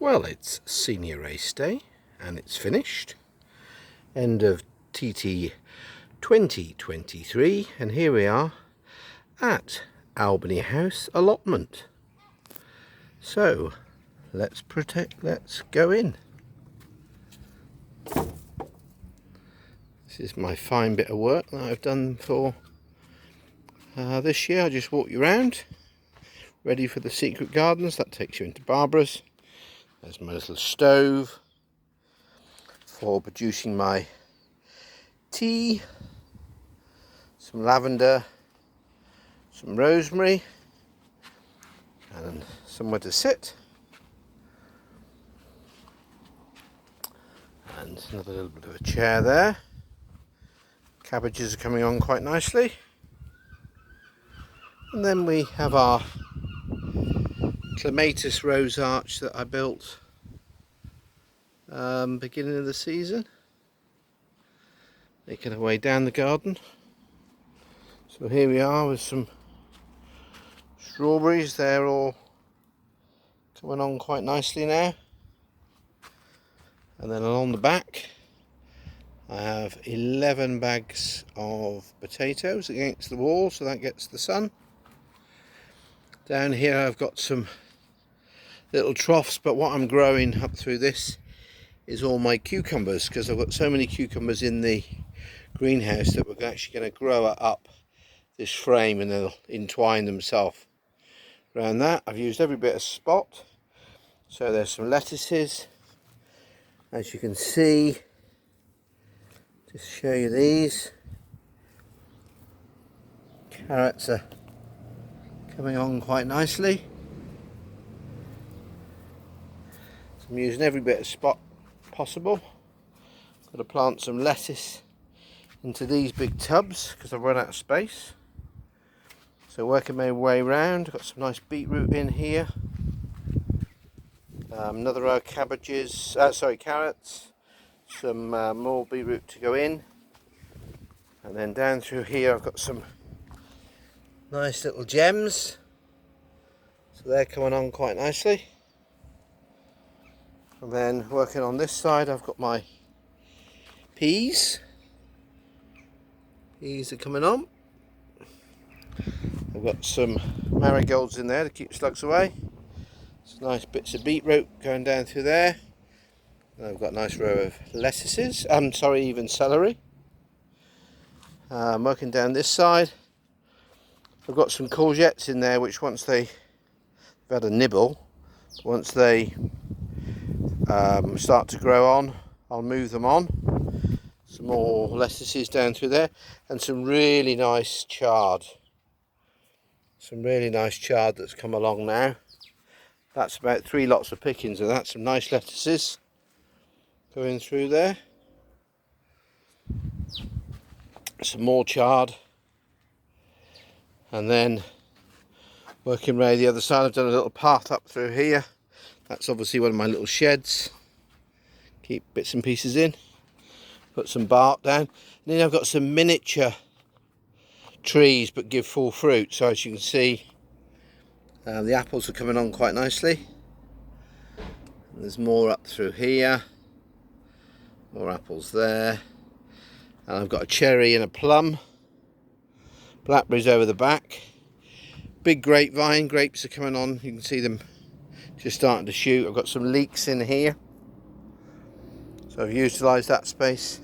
Well, it's senior race day and it's finished. End of TT 2023, and here we are at Albany House Allotment. So let's go in. This is my fine bit of work that I've done for this year. I just walk you around, ready for the secret gardens. That takes you into Barbara's. There's my little stove for producing my tea, some lavender, some rosemary, and somewhere to sit, and another little bit of a chair there. Cabbages are coming on quite nicely, and then we have our clematis rose arch that I built beginning of the season, making our way down the garden. So here we are with some strawberries. They're all coming on quite nicely now. And then along the back I have 11 bags of potatoes against the wall, so that gets the sun. Down here I've got some little troughs, but what I'm growing up through this is all my cucumbers, because I've got so many cucumbers in the greenhouse that we're actually going to grow up this frame and they'll entwine themselves around that. I've used every bit of spot. So there's some lettuces, as you can see. Just show you these. Carrots are coming on quite nicely. So I'm using every bit of spot possible. Got to plant some lettuce into these big tubs because I've run out of space. So working my way around, got some nice beetroot in here. Another row of cabbages, carrots. Some more beetroot to go in, and then down through here I've got some nice little gems, so they're coming on quite nicely. And then working on this side I've got my peas. Peas are coming on. I've got some marigolds in there to keep slugs away. Some nice bits of beetroot going down through there. And I've got a nice row of lettuces, even celery. Working down this side, I've got some courgettes in there, which once they've had a nibble, once they start to grow on, I'll move them on. Some more lettuces down through there, and some really nice chard. Some really nice chard that's come along now. That's about 3 lots of pickings of that. Some nice lettuces going through there. Some more chard. And then working around the other side, I've done a little path up through here. That's obviously one of my little sheds. Keep bits and pieces in. Put some bark down. And then I've got some miniature trees but give full fruit. So as you can see, the apples are coming on quite nicely. And there's more up through here. More apples there, and I've got a cherry and a plum. Blackberries over the back. Big grapevine, grapes are coming on. You can see them just starting to shoot. I've got some leeks in here, so I've utilised that space.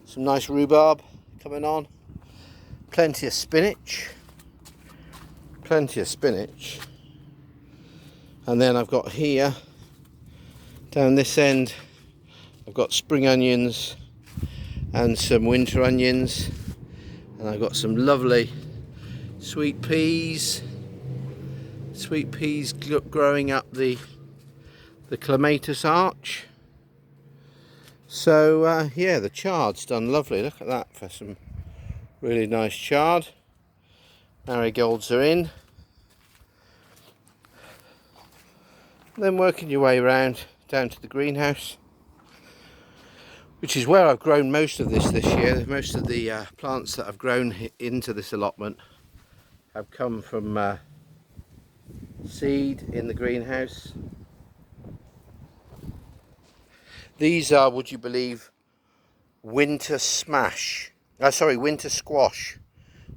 Some nice rhubarb coming on. Plenty of spinach. And then I've got here, down this end, I've got spring onions and some winter onions, and I've got some lovely sweet peas growing up the clematis arch. So yeah, the chard's done lovely. Look at that, for some really nice chard. Marigolds are in. And then working your way around down to the greenhouse, which is where I've grown most of this year. Most of the plants that I've grown into this allotment have come from seed in the greenhouse. These are, would you believe, winter smash. Sorry, winter squash,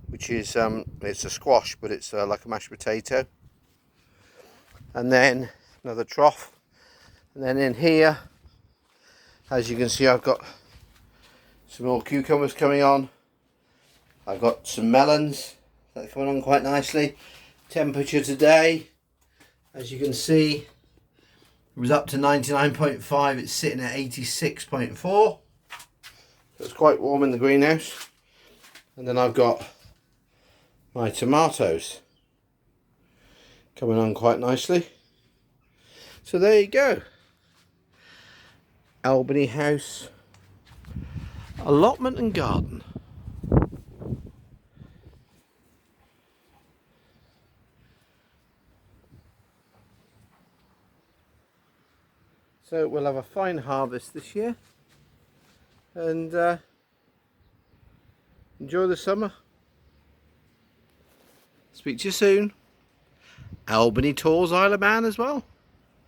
which is it's a squash, but it's like a mashed potato. And then another trough, and then in here, as you can see, I've got some more cucumbers coming on. I've got some melons that are coming on quite nicely. Temperature today, as you can see, it was up to 99.5. It's sitting at 86.4. So it's quite warm in the greenhouse. And then I've got my tomatoes coming on quite nicely. So there you go. Albany house, allotment and garden. So we'll have a fine harvest this year, and enjoy the summer. Speak to you soon. Albany tours Isle of Man as well.